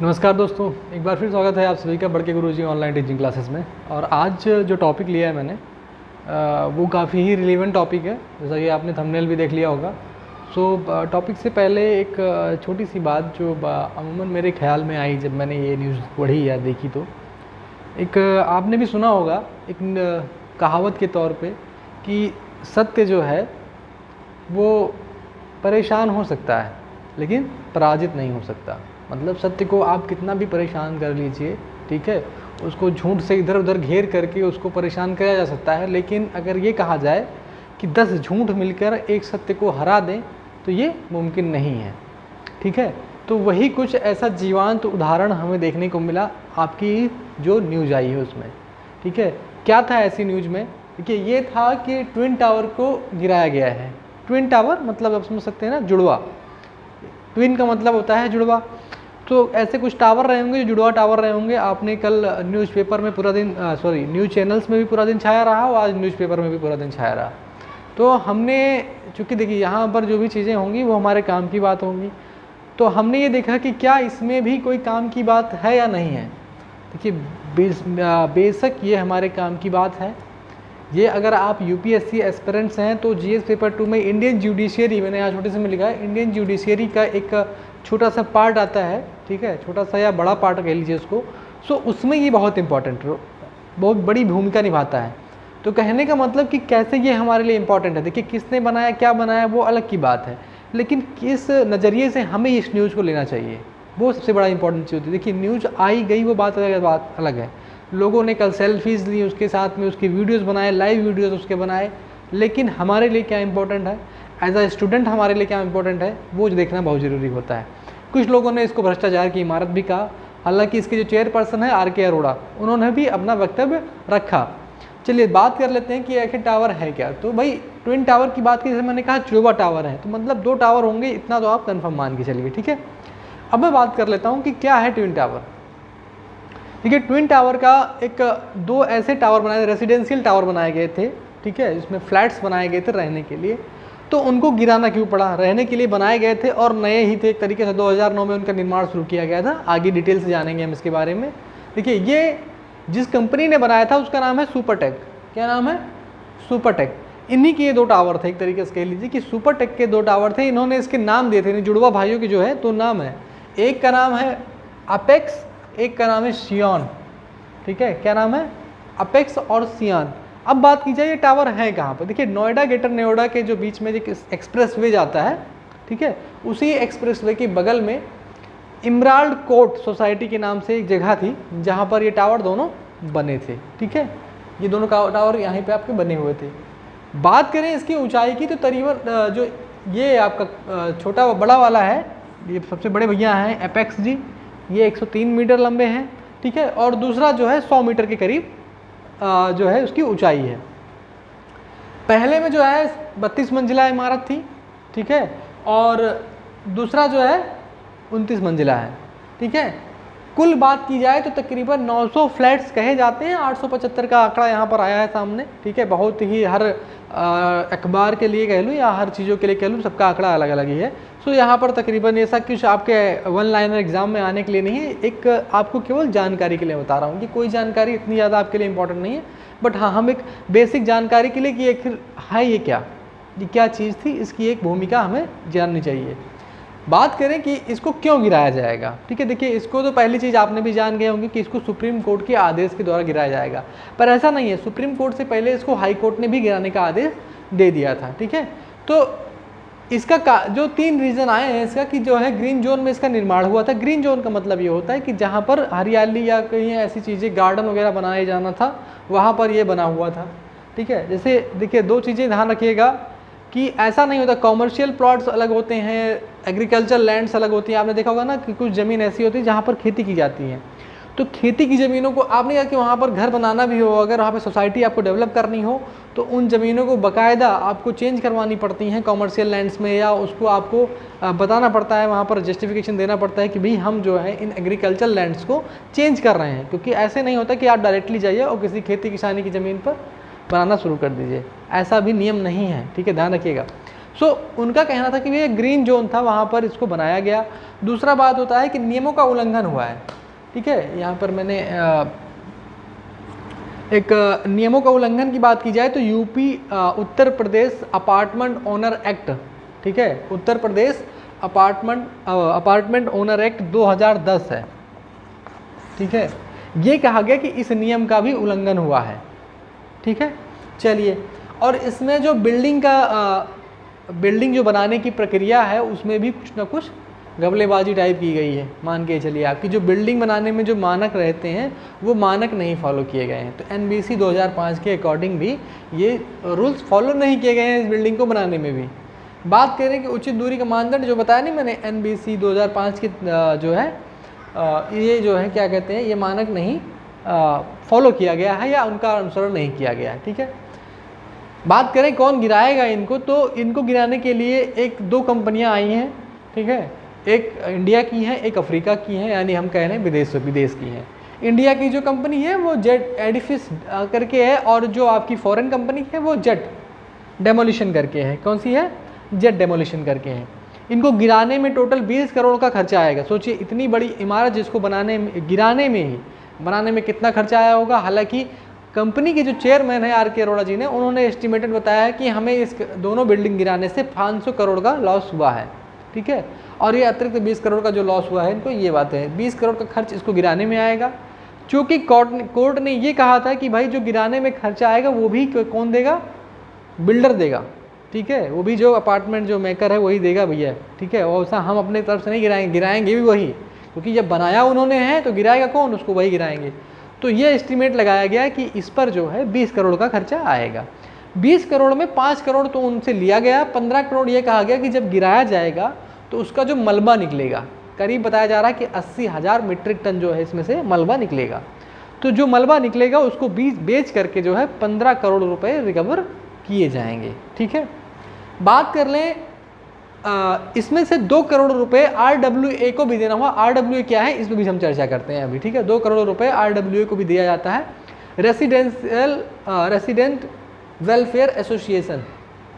नमस्कार दोस्तों, एक बार फिर स्वागत है आप सभी का बड़के गुरुजी ऑनलाइन टीचिंग क्लासेस में। और आज जो टॉपिक लिया है मैंने वो काफ़ी ही रिलेवेंट टॉपिक है, जैसा कि आपने थंबनेल भी देख लिया होगा। सो टॉपिक से पहले एक छोटी सी बात जो अमूमन मेरे ख्याल में आई जब मैंने ये न्यूज़ पढ़ी या देखी, तो एक आपने भी सुना होगा एक कहावत के तौर पे कि सत्य जो है वो परेशान हो सकता है लेकिन पराजित नहीं हो सकता। मतलब सत्य को आप कितना भी परेशान कर लीजिए, ठीक है, उसको झूठ से इधर उधर घेर करके उसको परेशान किया जा सकता है, लेकिन अगर ये कहा जाए कि 10 झूठ मिलकर एक सत्य को हरा दें तो ये मुमकिन नहीं है। ठीक है, तो वही कुछ ऐसा जीवंत उदाहरण हमें देखने को मिला आपकी जो न्यूज़ आई है उसमें। ठीक है, क्या था ऐसी न्यूज़ में? देखिए, ये था कि ट्विन टावर को गिराया गया है। ट्विन टावर मतलब आप समझ सकते हैं ना, जुड़वा। ट्विन का मतलब होता है जुड़वा। तो ऐसे कुछ टावर रहे होंगे जो जुड़वा टावर रहे होंगे। आपने कल न्यूज़पेपर में पूरा दिन न्यूज़ चैनल्स में भी पूरा दिन छाया रहा और आज न्यूज़पेपर में भी पूरा दिन छाया रहा। तो हमने, चूँकि देखिए यहाँ पर जो भी चीज़ें होंगी वो हमारे काम की बात होंगी, तो हमने ये देखा कि क्या इसमें भी कोई काम की बात है या नहीं है। देखिए, बेशक ये हमारे काम की बात है। ये अगर आप यूपीएससी एस्पिरेंट्स हैं तो जीएस पेपर 2 में इंडियन जुडिशियरी, मैंने यहाँ छोटे से में लिखा है, इंडियन जुडिशियरी का एक छोटा सा पार्ट आता है। ठीक है, छोटा सा या बड़ा पार्ट कह लीजिए उसको। सो उसमें ये बहुत इंपॉर्टेंट, बहुत बड़ी भूमिका निभाता है। तो कहने का मतलब कि कैसे ये हमारे लिए इंपॉर्टेंट है। देखिए, किसने बनाया, क्या बनाया, वो अलग की बात है, लेकिन किस नज़रिए से हमें इस न्यूज़ को लेना चाहिए वो सबसे बड़ा इंपॉर्टेंट चीज़ होती है। देखिए, न्यूज़ आई गई वो बात अलग है। लोगों ने कल सेल्फीज़ ली, उसके साथ में उसकी वीडियोस बनाए, लाइव वीडियोस उसके बनाए, लेकिन हमारे लिए क्या इंपॉर्टेंट है, एज अ स्टूडेंट हमारे लिए क्या इंपॉर्टेंट है वो देखना बहुत ज़रूरी होता है। कुछ लोगों ने इसको भ्रष्टाचार की इमारत भी कहा, हालांकि इसके जो चेयरपर्सन है आर.के. अरोड़ा, उन्होंने भी अपना वक्तव्य रखा। चलिए बात कर लेते हैं कि आखिर टावर है क्या। तो भाई, ट्विन टावर की बात की, जैसे मैंने कहा जुड़वा टावर है, तो मतलब 2 टावर होंगे, इतना तो आप कन्फर्म मान के चलिए। ठीक है, अब मैं बात कर लेता हूँ कि क्या है ट्विन टावर। देखिए, ट्विन टावर का एक 2 ऐसे टावर बनाए, रेसिडेंशियल टावर बनाए गए थे। ठीक है, जिसमें फ्लैट्स बनाए गए थे रहने के लिए। तो उनको गिराना क्यों पड़ा? रहने के लिए बनाए गए थे और नए ही थे एक तरीके से। 2009 में उनका निर्माण शुरू किया गया था। आगे डिटेल से जानेंगे हम इसके बारे में। देखिए, ये जिस कंपनी ने बनाया था उसका नाम है सुपरटेक। क्या नाम है? सुपरटेक। इन्हीं के ये 2 टावर थे, एक तरीके से कह लीजिए कि सुपरटेक के 2 टावर थे। इन्होंने इसके नाम दिए थे, जुड़वा भाइयों के जो है 2 नाम है। एक का नाम है अपेक्स, एक का नाम है सियान। ठीक है, क्या नाम है? अपेक्स और सियान। अब बात की जाए ये टावर है कहाँ पर। देखिए, नोएडा ग्रेटर नोएडा के जो बीच में एक एक्सप्रेसवे जाता है, ठीक है, उसी एक्सप्रेसवे के बगल में इमराल्ड कोर्ट सोसाइटी के नाम से एक जगह थी जहाँ पर ये टावर दोनों बने थे। ठीक है, ये दोनों टावर यहाँ पे आपके बने हुए थे। बात करें इसकी ऊंचाई की तो करीबन जो ये आपका छोटा बड़ा वाला है, ये सबसे बड़े भैया हैं एपेक्स जी, ये 103 मीटर लंबे हैं। ठीक है, और दूसरा जो है 100 मीटर के करीब जो है उसकी ऊंचाई है। पहले में जो है 32 मंजिला इमारत थी। ठीक है, और दूसरा जो है 29 मंजिला है। ठीक है, कुल बात की जाए तो तकरीबन 900 फ्लैट्स कहे जाते हैं। 875 का आंकड़ा यहाँ पर आया है सामने। ठीक है, बहुत ही हर अखबार के लिए कह लूँ या हर चीज़ों के लिए कह लूँ, सबका आंकड़ा अलग अलग ही है। सो यहाँ पर तकरीबन ऐसा कुछ आपके 1 लाइनर एग्जाम में आने के लिए नहीं है, एक आपको केवल जानकारी के लिए बता रहा हूँ कि कोई जानकारी इतनी ज़्यादा आपके लिए इंपॉर्टेंट नहीं है, बट हाँ, हम एक बेसिक जानकारी के लिए कि आखिर है ये क्या चीज़ थी, इसकी एक भूमिका हमें जाननी चाहिए। बात करें कि इसको क्यों गिराया जाएगा। ठीक है, देखिए, इसको तो पहली चीज़ आपने भी जान गए होंगे कि इसको सुप्रीम कोर्ट के आदेश के द्वारा गिराया जाएगा, पर ऐसा नहीं है। सुप्रीम कोर्ट से पहले इसको हाई कोर्ट ने भी गिराने का आदेश दे दिया था। ठीक है, तो इसका जो 3 रीज़न आए हैं इसका कि जो है ग्रीन जोन में इसका निर्माण हुआ था। ग्रीन जोन का मतलब ये होता है कि जहाँ पर हरियाली या कहीं ऐसी चीज़ें, गार्डन वगैरह बनाया जाना था, वहाँ पर ये बना हुआ था। ठीक है, जैसे देखिए 2 चीज़ें ध्यान रखिएगा कि ऐसा नहीं होता, कॉमर्शियल प्लॉट्स अलग होते हैं, एग्रीकल्चर लैंड्स अलग होती हैं। आपने देखा होगा ना कि कुछ ज़मीन ऐसी होती है जहाँ पर खेती की जाती है। तो खेती की ज़मीनों को आपने कहा कि वहाँ पर घर बनाना भी हो, अगर वहाँ पर सोसाइटी आपको डेवलप करनी हो तो उन ज़मीनों को बाकायदा आपको चेंज करवानी पड़ती हैं कॉमर्शियल लैंड्स में, या उसको आपको बताना पड़ता है, वहाँ पर जस्टिफिकेशन देना पड़ता है कि भाई हम जो है इन एग्रीकल्चर लैंड्स को चेंज कर रहे हैं। क्योंकि ऐसे नहीं होता कि आप डायरेक्टली जाइए और किसी खेती किसानी की ज़मीन पर बनाना शुरू कर दीजिए, ऐसा भी नियम नहीं है। ठीक है, ध्यान रखिएगा। सो उनका कहना था कि ये ग्रीन जोन था, वहाँ पर इसको बनाया गया। दूसरा बात होता है कि नियमों का उल्लंघन हुआ है, ठीक है। यहाँ पर मैंने एक नियमों का उल्लंघन की बात की जाए तो यूपी उत्तर प्रदेश अपार्टमेंट ओनर एक्ट, ठीक है, उत्तर प्रदेश अपार्टमेंट ओनर एक्ट 2010 है, ठीक है। ये कहा गया कि इस नियम का भी उल्लंघन हुआ है, ठीक है। चलिए, और इसमें जो बिल्डिंग जो बनाने की प्रक्रिया है उसमें भी कुछ ना कुछ गबलेबाजी टाइप की गई है। मान के चलिए आपकी जो बिल्डिंग बनाने में जो मानक रहते हैं वो मानक नहीं फॉलो किए गए हैं। तो एनबीसी 2005 के अकॉर्डिंग भी ये रूल्स फॉलो नहीं किए गए हैं इस बिल्डिंग को बनाने में भी। बात करें कि उचित दूरी का मानदंड जो बताया नहीं मैंने, एनबीसी 2005 के जो है ये जो है क्या कहते हैं, ये मानक नहीं फॉलो किया गया है या उनका अनुसरण नहीं किया गया है, ठीक है। बात करें कौन गिराएगा इनको, तो इनको गिराने के लिए एक दो कंपनियां आई हैं, ठीक है। एक इंडिया की है, एक अफ्रीका की है, यानी हम कह रहे हैं विदेश की है। इंडिया की जो कंपनी है वो जेट एडिफिस करके है, और जो आपकी फॉरेन कंपनी है वो जेट डेमोलिशन करके है। कौन सी है? जेट डेमोलिशन करके है। इनको गिराने में टोटल 20 करोड़ का खर्चा आएगा। सोचिए इतनी बड़ी इमारत जिसको गिराने में कितना खर्चा आया होगा। हालांकि कंपनी के जो चेयरमैन है आर.के. अरोड़ा जी ने, उन्होंने एस्टिमेटेड बताया है कि हमें इस दोनों बिल्डिंग गिराने से 500 करोड़ का लॉस हुआ है, ठीक है। और ये अतिरिक्त 20 करोड़ का जो लॉस हुआ है इनको, ये बात है 20 करोड़ का खर्च इसको गिराने में आएगा। चूँकि कोर्ट ने ये कहा था कि भाई जो गिराने में खर्चा आएगा वो भी कौन देगा? बिल्डर देगा, ठीक है। वो भी जो अपार्टमेंट जो मेकर है वही देगा भैया, ठीक है। और ऐसा हम अपने तरफ से नहीं गिराएंगे भी वही, क्योंकि जब बनाया उन्होंने है तो गिराएगा कौन? उसको वही गिराएंगे। तो ये एस्टीमेट लगाया गया कि इस पर जो है 20 करोड़ का खर्चा आएगा। 20 करोड़ में 5 करोड़ तो उनसे लिया गया, 15 करोड़ ये कहा गया कि जब गिराया जाएगा तो उसका जो मलबा निकलेगा, करीब बताया जा रहा है कि 80,000 मीट्रिक टन जो है इसमें से मलबा निकलेगा। तो जो मलबा निकलेगा उसको बेच करके जो है 15 करोड़ रुपए रिकवर किए जाएंगे, ठीक है। बात कर लें इसमें से 2 करोड़ रुपए RWA को भी देना हुआ। RWA क्या है इस पर भी हम चर्चा करते हैं अभी, ठीक है। 2 करोड़ रुपए RWA को भी दिया जाता है, रेसिडेंट वेलफेयर एसोसिएशन,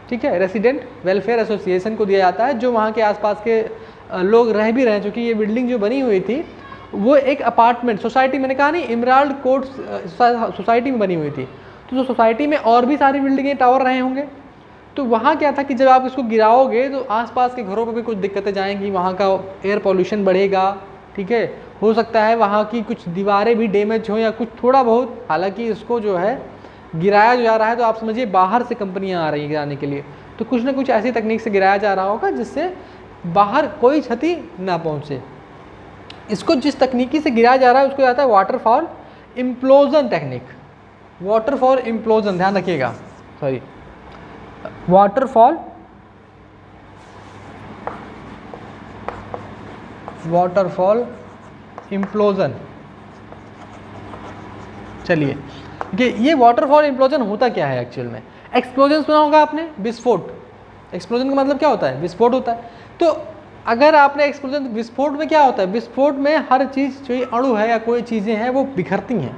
ठीक है। रेसिडेंट वेलफेयर एसोसिएशन को दिया जाता है, जो वहाँ के आसपास के लोग रह भी रहे हैं। चूँकि ये बिल्डिंग जो बनी हुई थी वो एक अपार्टमेंट सोसाइटी, मैंने कहा नहीं इमराल्ड कोर्ट सोसाइटी में बनी हुई थी। तो सोसाइटी में और भी सारी बिल्डिंगें टावर रहे होंगे। तो वहाँ क्या था कि जब आप इसको गिराओगे तो आसपास के घरों पर भी कुछ दिक्कतें जाएंगी, वहाँ का एयर पॉल्यूशन बढ़ेगा, ठीक है। हो सकता है वहाँ की कुछ दीवारें भी डैमेज हो या कुछ थोड़ा बहुत। हालांकि इसको जो है गिराया जा रहा है तो आप समझिए बाहर से कंपनियाँ आ रही हैं गिराने के लिए, तो कुछ ना कुछ ऐसी तकनीक से गिराया जा रहा होगा जिससे बाहर कोई क्षति ना पहुँचे। इसको जिस तकनीकी से गिराया जा रहा है उसको जाता है waterfall implosion technique. Waterfall implosion, ध्यान रखिएगा, सॉरी, वाटरफॉल इम्प्लोजन। चलिए ये वाटरफॉल इम्प्लोजन होता क्या है एक्चुअल में? एक्सप्लोजन सुना होगा आपने, विस्फोट। एक्सप्लोजन का मतलब क्या होता है? विस्फोट होता है। तो अगर आपने एक्सप्लोजन, विस्फोट में क्या होता है? विस्फोट में हर चीज़ जो अणु है या कोई चीज़ें हैं वो बिखरती हैं,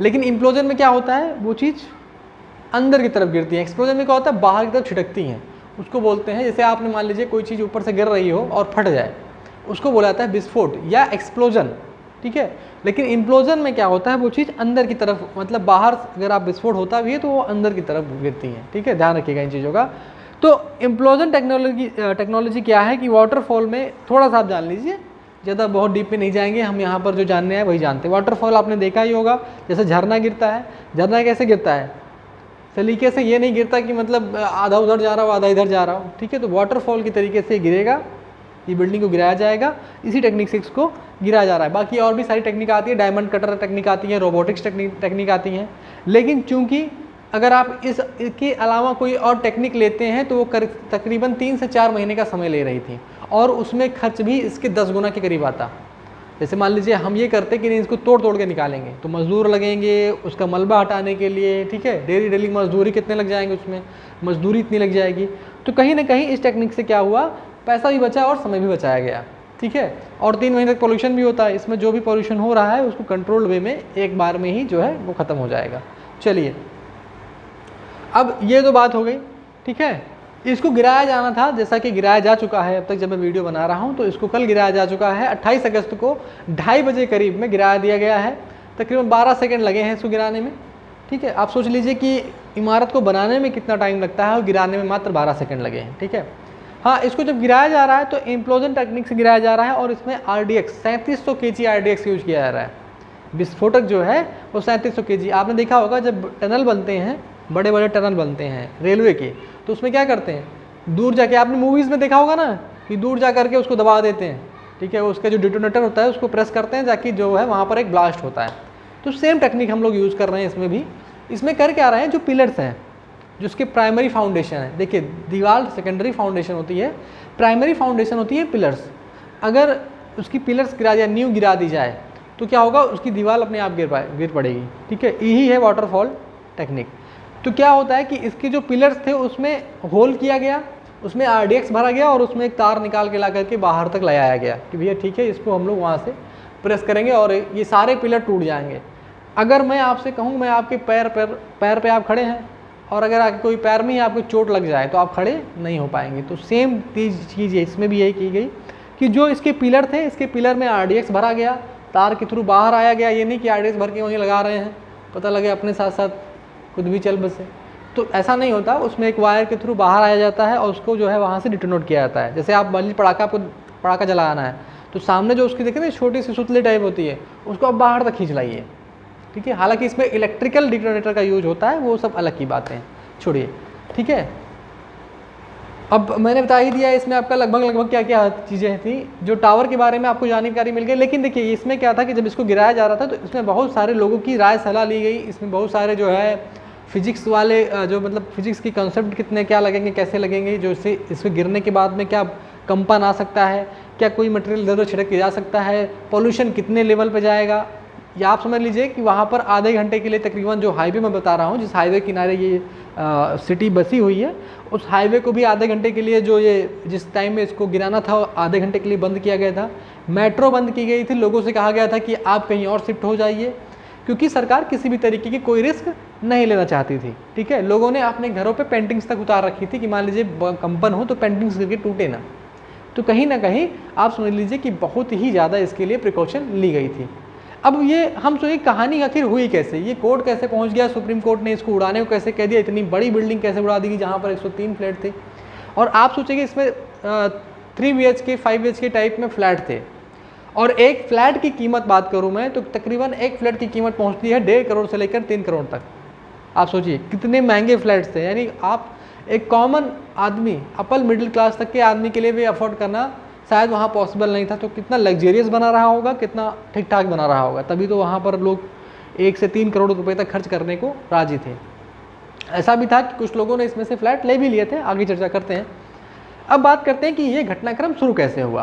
लेकिन इम्प्लोजन में क्या होता है? वो चीज़ अंदर की तरफ गिरती है। एक्सप्लोजन में क्या होता है? बाहर की तरफ छिटकती हैं। उसको बोलते हैं, जैसे आपने मान लीजिए कोई चीज़ ऊपर से गिर रही हो और फट जाए, उसको बोला जाता है विस्फोट या एक्सप्लोजन, ठीक है। लेकिन इम्प्लोजन में क्या होता है? वो चीज़ अंदर की तरफ, मतलब बाहर अगर आप विस्फोट होता भी है तो वो अंदर की तरफ गिरती हैं, ठीक है। ध्यान रखिएगा इन चीज़ों का। तो इम्प्लोजन टेक्नोलॉजी क्या है कि वाटरफॉल में थोड़ा सा आप जान लीजिए, ज़्यादा बहुत डीप में नहीं जाएंगे हम, यहाँ पर जो जानने हैं वही जानते हैं। वाटरफॉल आपने देखा ही होगा, जैसे झरना गिरता है। झरना कैसे गिरता है? तरीके से ये नहीं गिरता कि मतलब आधा उधर जा रहा हो आधा इधर जा रहा हो, ठीक है। तो वाटरफॉल की तरीके से गिरेगा, ये बिल्डिंग को गिराया जाएगा, इसी टेक्निक से इसको गिराया जा रहा है। बाकी और भी सारी टेक्निक आती है, डायमंड कटर टेक्निक आती है, रोबोटिक्स टेक्निक आती हैं। लेकिन चूंकि अगर आप इसके अलावा कोई और टेक्निक लेते हैं तो वो तकरीबन 3 से 4 महीने का समय ले रही थी, और उसमें खर्च भी इसके 10 गुना के करीब आता। जैसे मान लीजिए हम ये करते कि नहीं, इसको तोड़ के निकालेंगे तो मजदूर लगेंगे उसका मलबा हटाने के लिए, ठीक है। डेली मजदूरी कितने लग जाएंगे, उसमें मजदूरी इतनी लग जाएगी। तो कहीं ना कहीं इस टेक्निक से क्या हुआ, पैसा भी बचा और समय भी बचाया गया, ठीक है। और 3 महीने तक पोल्यूशन भी होता है। इसमें जो भी पोल्यूशन हो रहा है उसको कंट्रोल्ड वे में एक बार में ही जो है वो ख़त्म हो जाएगा। चलिए अब ये तो बात हो गई, ठीक है। इसको गिराया जाना था, जैसा कि गिराया जा चुका है अब तक जब मैं वीडियो बना रहा हूँ, तो इसको कल गिराया जा चुका है। 28 अगस्त को 2:30 बजे करीब में गिराया दिया गया है। तकरीबन 12 सेकंड लगे हैं इसको गिराने में। ठीक है, आप सोच लीजिए कि इमारत को बनाने में कितना टाइम लगता है और गिराने में मात्र 12 सेकंड लगे हैं। ठीक है, हाँ, इसको जब गिराया जा रहा है तो इम्प्लोजन टेक्निक से गिराया जा रहा है और इसमें RDX 3700 kg RDX यूज किया जा रहा है। विस्फोटक जो है वो 3700 kg। आपने देखा होगा जब टनल बनते हैं, बड़े बड़े टनल बनते हैं रेलवे के, तो उसमें क्या करते हैं, दूर जाके, आपने मूवीज़ में देखा होगा ना कि दूर जा करके उसको दबा देते हैं। ठीक है, उसका जो डिटोनेटर होता है उसको प्रेस करते हैं ताकि जो है वहाँ पर एक ब्लास्ट होता है। तो सेम टेक्निक हम लोग यूज़ कर रहे हैं इसमें भी। इसमें कर क्या रहे हैं, जो पिलर्स हैं, जो उसके प्राइमरी फाउंडेशन है, देखिए दीवार सेकेंडरी फाउंडेशन होती है, प्राइमरी फाउंडेशन होती है पिलर्स। अगर उसकी पिलर्स गिरा दिया, नींव गिरा दी जाए तो क्या होगा, उसकी दीवार अपने आप गिर पड़ेगी। ठीक है, यही है वाटरफॉल टेक्निक। तो क्या होता है कि इसके जो पिलर्स थे उसमें होल किया गया, उसमें RDX भरा गया और उसमें एक तार निकाल के ला करके बाहर तक लगाया गया कि भैया ठीक है, इसको हम लोग वहाँ से प्रेस करेंगे और ये सारे पिलर टूट जाएंगे। अगर मैं आपसे कहूँ, मैं आपके पैर पे आप खड़े हैं और अगर आपके कोई पैर में ही आपको चोट लग जाए तो आप खड़े नहीं हो पाएंगे। तो सेम चीज़ इसमें भी यही की गई कि जो इसके पिलर थे, इसके पिलर में RDX भरा गया, तार के थ्रू बाहर आया गया। ये नहीं कि RDX भर के वहीं लगा रहे हैं, पता लगे अपने साथ साथ खुद भी चल बसे, तो ऐसा नहीं होता। उसमें एक वायर के थ्रू बाहर आया जाता है और उसको जो है वहाँ से डिटोनेट किया जाता है। जैसे आप मान लीजिए आपको पटाखा जलाना है, तो सामने जो उसकी देखे ना छोटी सी सुतली टाइप होती है, उसको आप बाहर तक खींच लाइए। ठीक है, हालांकि इसमें इलेक्ट्रिकल डिटोनेटर का यूज होता है, वो सब अलग की बातें हैं, छोड़िए। ठीक है, अब मैंने बता ही दिया इसमें आपका लगभग क्या क्या चीज़ें थी। जो टावर के बारे में आपको जानकारी मिल गई, लेकिन देखिए इसमें क्या था कि जब इसको गिराया जा रहा था तो इसमें बहुत सारे लोगों की राय सलाह ली गई। इसमें बहुत सारे जो है फिजिक्स वाले, जो मतलब फिजिक्स की कंसेप्ट कितने क्या लगेंगे, कैसे लगेंगे, जो इसके गिरने के बाद में क्या कंपन आ सकता है, क्या कोई मटेरियल इधर उधर छिड़क के जा सकता है, पॉल्यूशन कितने लेवल पे जाएगा। या आप समझ लीजिए कि वहाँ पर आधे घंटे के लिए तकरीबन जो हाईवे मैं बता रहा हूँ, जिस हाईवे किनारे ये सिटी बसी हुई है, उस हाईवे को भी आधे घंटे के लिए, जो ये जिस टाइम में इसको गिराना था, आधे घंटे के लिए बंद किया गया था। मेट्रो बंद की गई थी, लोगों से कहा गया था कि आप कहीं और शिफ्ट हो जाइए, क्योंकि सरकार किसी भी तरीके की कोई रिस्क नहीं लेना चाहती थी। ठीक है, लोगों ने अपने घरों पे पेंटिंग्स तक उतार रखी थी कि मान लीजिए कंपन हो तो पेंटिंग्स गिर के टूटे ना। तो कहीं ना कहीं आप समझ लीजिए कि बहुत ही ज़्यादा इसके लिए प्रिकॉशन ली गई थी। अब ये हम सोचिए कहानी आखिर हुई कैसे, ये कोर्ट कैसे पहुंच गया, सुप्रीम कोर्ट ने इसको उड़ाने को कैसे कह दिया, इतनी बड़ी बिल्डिंग कैसे उड़ा दी जहाँ पर 103 फ्लैट थे। और आप सोचिए इसमें 3 BHK 5 BHK टाइप में फ्लैट थे, और एक फ्लैट की कीमत बात करूं मैं तो तकरीबन एक फ्लैट की कीमत पहुंचती है 1.5 करोड़ से लेकर 3 करोड़ तक। आप सोचिए कितने महंगे फ्लैट्स थे। यानी आप एक कॉमन आदमी, अपर मिडिल क्लास तक के आदमी के लिए भी अफोर्ड करना शायद वहाँ पॉसिबल नहीं था। तो कितना लग्जरियस बना रहा होगा, कितना ठीक ठाक बना रहा होगा, तभी तो वहाँ पर लोग 1 से 3 करोड़ रुपए तक खर्च करने को राजी थे। ऐसा भी था कि कुछ लोगों ने इसमें से फ्लैट ले भी लिए थे, आगे चर्चा करते हैं। अब बात करते हैं कि ये घटनाक्रम शुरू कैसे हुआ,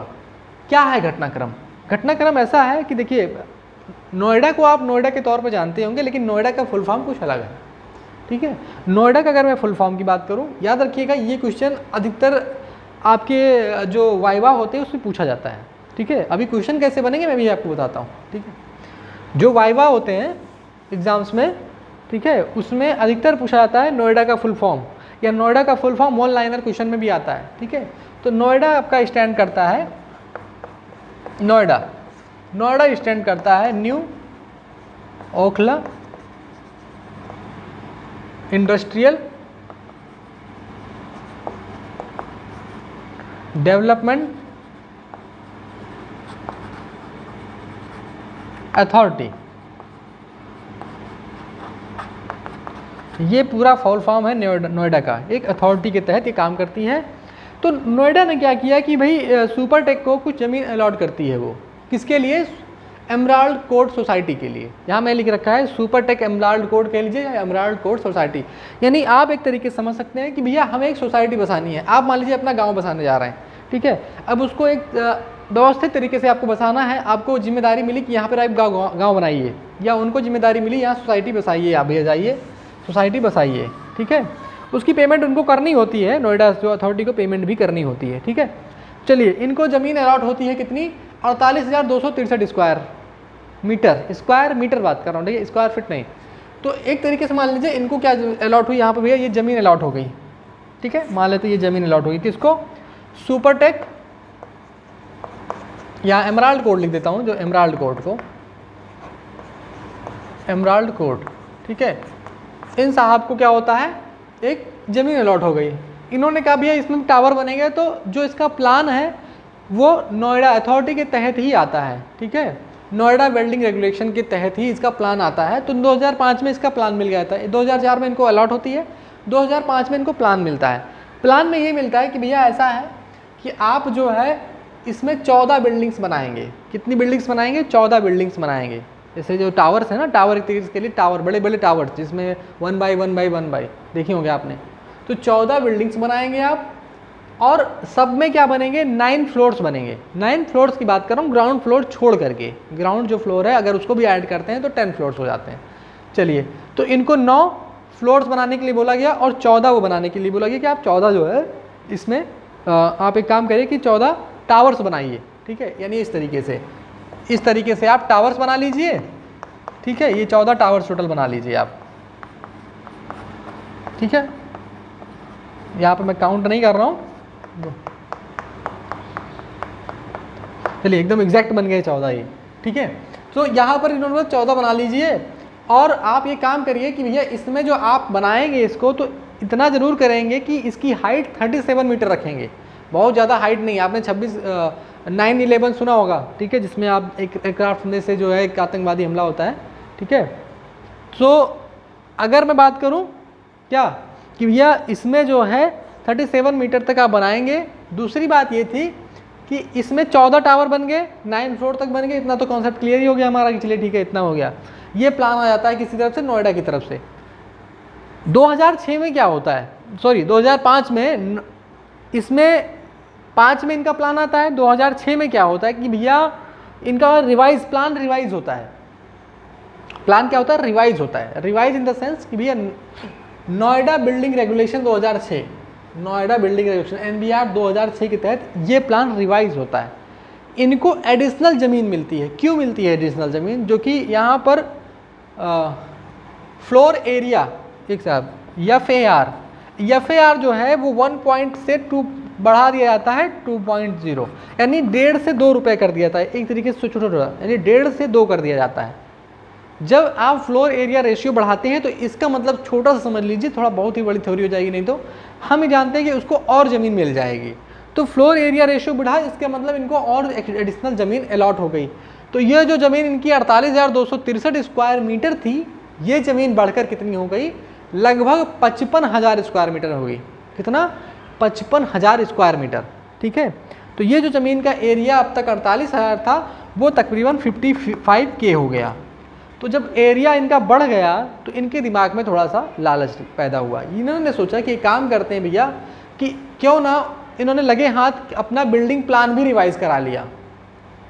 क्या है घटनाक्रम। घटनाक्रम ऐसा है कि देखिए, नोएडा को आप नोएडा के तौर पर जानते होंगे, लेकिन नोएडा का फुल फॉर्म कुछ अलग है। ठीक है, नोएडा का अगर मैं फुल फॉर्म की बात करूं, याद रखिएगा ये क्वेश्चन अधिकतर आपके जो वाइवा होते हैं उसमें पूछा जाता है। ठीक है, अभी क्वेश्चन कैसे बनेंगे मैं भी आपको बताता हूँ। ठीक है, जो वाइवा होते हैं एग्जाम्स में, ठीक है, उसमें अधिकतर पूछा जाता है नोएडा का फुल फॉर्म, या नोएडा का फुल फॉर्म 1 लाइनर क्वेश्चन में भी आता है। ठीक है, तो नोएडा आपका स्टैंड करता है, नोएडा स्टैंड करता है new Okhla industrial development authority. ये पूरा फुल फॉर्म है नोएडा का, एक अथॉरिटी के तहत ये काम करती है। तो नोएडा ने क्या किया कि भाई सुपरटेक को कुछ ज़मीन अलॉट करती है। वो किसके लिए, एमराल्ड कोर्ट सोसाइटी के लिए। यहाँ मैं लिख रखा है सुपरटेक एमराल्ड कोर्ट कह लीजिए या एमराल्ड कोर्ट सोसाइटी। यानी आप एक तरीके से समझ सकते हैं कि भैया हमें एक सोसाइटी बसानी है। आप मान लीजिए अपना गाँव बसाने जा रहे हैं, ठीक है, अब उसको एक व्यवस्थित तरीके से आपको बसाना है। आपको जिम्मेदारी मिली कि यहाँ पर आप गाँव बनाइए, या उनको जिम्मेदारी मिली यहाँ सोसाइटी बसाइए, आप भैया जाइए सोसाइटी बसाइए। ठीक है, उसकी पेमेंट उनको करनी होती है, नोएडा जो अथॉरिटी को पेमेंट भी करनी होती है। ठीक है, चलिए, इनको ज़मीन अलॉट होती है कितनी, 48,263 स्क्वायर मीटर बात कर रहा हूँ, ठीक है, स्क्वायर फीट नहीं। तो एक तरीके से मान लीजिए इनको क्या अलॉट हुई, यहाँ पर भैया ये ज़मीन अलॉट हो गई। ठीक है, मान लेते ये ज़मीन अलॉट होगी किसको, सुपरटेक या एमराल्ड कोर्ट लिख देता हूँ, जो एमराल्ड कोर्ट को, एमराल्ड कोर्ट, ठीक है, इन साहब को क्या होता है, एक ज़मीन अलॉट हो गई। इन्होंने कहा भैया इसमें टावर बनेगा, तो जो इसका प्लान है वो नोएडा अथॉरिटी के तहत ही आता है, ठीक है, नोएडा बिल्डिंग रेगुलेशन के तहत ही इसका प्लान आता है। तो 2005 में इसका प्लान मिल गया था, 2004 में इनको अलॉट होती है, 2005 में इनको प्लान मिलता है। प्लान में ये मिलता है कि भैया ऐसा है कि आप जो है इसमें 14 बिल्डिंग्स बनाएंगे। कितनी बिल्डिंग्स बनाएंगे, 14 बिल्डिंग्स बनाएंगे। जैसे जो टावर्स है ना, टावर एक तरीके के लिए टावर, बड़े बड़े टावर्स जिसमें 1 बाई 1 बाई 1 बाई देखी होंगे आपने, तो 14 बिल्डिंग्स बनाएंगे आप, और सब में क्या बनेंगे, 9 फ्लोर्स बनेंगे। 9 फ्लोर्स की बात कर रहा हूँ, ग्राउंड फ्लोर छोड़ करके, ग्राउंड जो फ्लोर है अगर उसको भी ऐड करते हैं तो 10 फ्लोर्स हो जाते हैं। चलिए, तो इनको 9 फ्लोर्स बनाने के लिए बोला गया और 14 वो बनाने के लिए बोला गया कि आप 14 जो है इसमें आप एक काम करिए कि 14 टावर्स बनाइए, ठीक है, यानी इस तरीके से आप टावर्स बना लीजिए, ठीक है, ये 14 टावर्स टोटल बना लीजिए आप, ठीक है। यहाँ पर मैं काउंट नहीं कर रहा हूँ, चलिए एकदम एग्जैक्ट बन गए 14 ये, ठीक है। तो यहाँ पर इन्होंने 14 बना लीजिए, और आप ये काम करिए कि भैया इसमें जो आप बनाएंगे इसको, तो इतना ज़रूर करेंगे कि इसकी हाइट 37 मीटर रखेंगे, बहुत ज़्यादा हाइट नहीं। आपने 9/11 सुना होगा, ठीक है, जिसमें आप एक एयरक्राफ्ट में से जो है एक आतंकवादी हमला होता है, ठीक है। तो अगर मैं बात करूँ क्या कि भैया इसमें जो है 37 मीटर तक आप बनाएंगे। दूसरी बात ये थी कि इसमें 14 टावर बन गए, 9 फ्लोर तक बन गए, इतना तो कॉन्सेप्ट क्लियर ही हो गया हमारा कि चलिए ठीक है इतना हो गया। ये प्लान आ जाता है किसी तरफ से, नोएडा की तरफ से। 2006 में क्या होता है, सॉरी 2005 में, इसमें 5 में इनका प्लान आता है। 2006 में क्या होता है कि भैया इनका प्लान रिवाइज होता है। प्लान क्या होता है, रिवाइज होता है। रिवाइज इन द सेंस कि भैया Noida building regulation 2006, Noida building regulation NBR 2006 के तहत ये प्लान रिवाइज होता है। इनको एडिशनल ज़मीन मिलती है। क्यों मिलती है एडिशनल ज़मीन, जो कि यहाँ पर फ्लोर एरिया, एक साहब FAR जो है वो 1 से 2 बढ़ा दिया जाता है 2.0, यानी 1.5 से 2 रुपये कर दिया जाता है, एक तरीके से छोटा, यानी 1.5 से 2 कर दिया जाता है। जब आप फ्लोर एरिया रेशियो बढ़ाते हैं तो इसका मतलब छोटा सा समझ लीजिए, थोड़ा बहुत ही बड़ी थ्योरी हो जाएगी, नहीं तो हम ये जानते हैं कि उसको और ज़मीन मिल जाएगी। तो फ्लोर एरिया रेशियो बढ़ा, इसका मतलब इनको और एडिशनल ज़मीन अलॉट हो गई। तो ये जो ज़मीन इनकी 48,263 स्क्वायर मीटर थी, ये ज़मीन बढ़कर कितनी हो गई, लगभग 55,000 स्क्वायर मीटर हो गई। कितना, 55,000 स्क्वायर मीटर, ठीक है। तो ये जो ज़मीन का एरिया अब तक 48,000 था, वो तकरीबन 55K हो गया। तो जब एरिया इनका बढ़ गया तो इनके दिमाग में थोड़ा सा लालच पैदा हुआ। इन्होंने सोचा कि काम करते हैं भैया कि क्यों ना, इन्होंने लगे हाथ अपना बिल्डिंग प्लान भी रिवाइज करा लिया,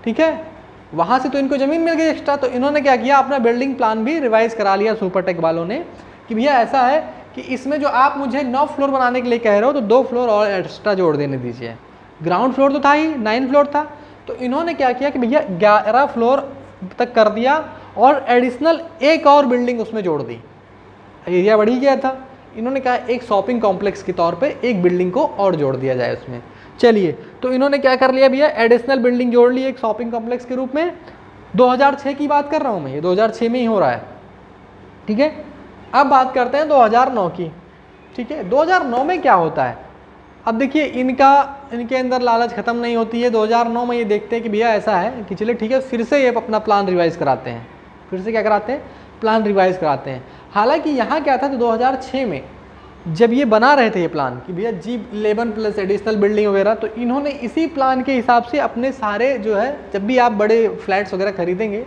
ठीक है। वहाँ से तो इनको ज़मीन मिल गई एक्स्ट्रा, तो इन्होंने क्या किया, अपना बिल्डिंग प्लान भी रिवाइज करा लिया सुपरटेक वालों ने कि भैया ऐसा है कि इसमें जो आप मुझे 9 फ्लोर बनाने के लिए कह रहे हो, तो 2 फ्लोर और एक्स्ट्रा जोड़ देने दीजिए। ग्राउंड फ्लोर तो था ही, 9 फ्लोर था, तो इन्होंने क्या किया कि भैया 11 फ्लोर तक कर दिया और एडिशनल एक और बिल्डिंग उसमें जोड़ दी। एरिया बढ़ ही गया था, इन्होंने कहा एक शॉपिंग कॉम्प्लेक्स के तौर पे एक बिल्डिंग को और जोड़ दिया जाए उसमें। चलिए, तो इन्होंने क्या कर लिया भैया, एडिशनल बिल्डिंग जोड़ ली एक शॉपिंग कॉम्प्लेक्स के रूप में। 2006 की बात कर रहा हूँ मैं, ये 2006 में ही हो रहा है, ठीक है। अब बात करते हैं 2009 की, ठीक है। 2009 में क्या होता है, अब देखिए इनके अंदर लालच ख़त्म नहीं होती है। 2009 में ये देखते हैं कि भैया ऐसा है कि चलिए ठीक है, फिर से ये अपना प्लान रिवाइज़ कराते हैं। फिर से क्या कराते हैं, प्लान रिवाइज़ कराते हैं। हालांकि यहाँ क्या था, तो 2006 में जब ये बना रहे थे ये प्लान कि भैया G11 प्लस एडिशनल बिल्डिंग वगैरह, तो इन्होंने इसी प्लान के हिसाब से अपने सारे जो है, जब भी आप बड़े फ्लैट्स वगैरह खरीदेंगे